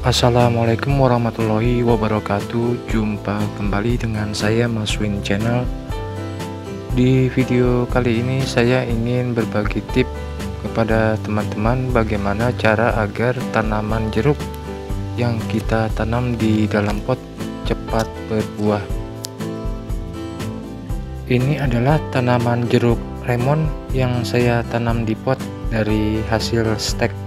Assalamualaikum warahmatullahi wabarakatuh. Jumpa kembali dengan saya Mas Win Channel. Di video kali ini saya ingin berbagi tips kepada teman-teman bagaimana cara agar tanaman jeruk yang kita tanam di dalam pot cepat berbuah. Ini adalah tanaman jeruk lemon yang saya tanam di pot dari hasil stek.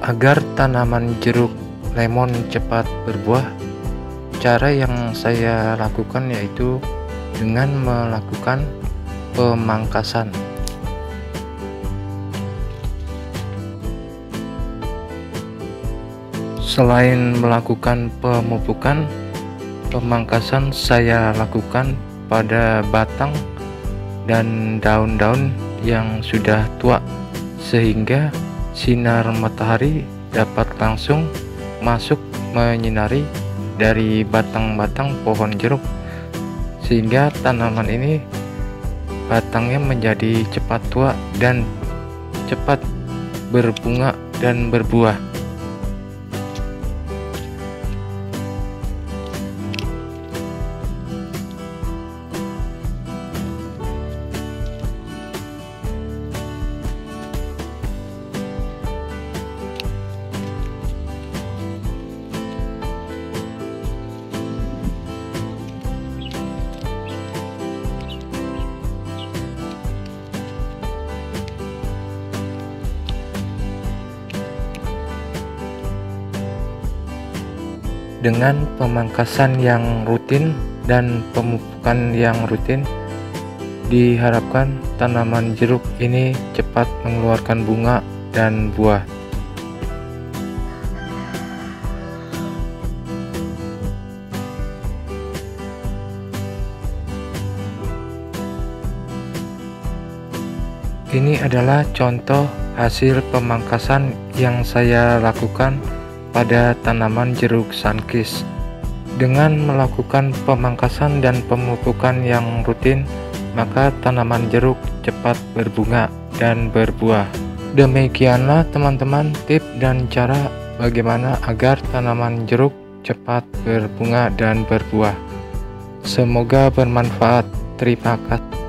Agar tanaman jeruk lemon cepat berbuah, cara yang saya lakukan yaitu dengan melakukan pemangkasan. Selain melakukan pemupukan, pemangkasan saya lakukan pada batang dan daun-daun yang sudah tua sehingga sinar matahari dapat langsung masuk menyinari dari batang-batang pohon jeruk, sehingga tanaman ini batangnya menjadi cepat tua dan cepat berbunga dan berbuah. Dengan pemangkasan yang rutin dan pemupukan yang rutin, diharapkan tanaman jeruk ini cepat mengeluarkan bunga dan buah. Ini adalah contoh hasil pemangkasan yang saya lakukan pada tanaman jeruk sunkist. Dengan melakukan pemangkasan dan pemupukan yang rutin, maka tanaman jeruk cepat berbunga dan berbuah. Demikianlah teman-teman tips dan cara bagaimana agar tanaman jeruk cepat berbunga dan berbuah. Semoga bermanfaat. Terima kasih.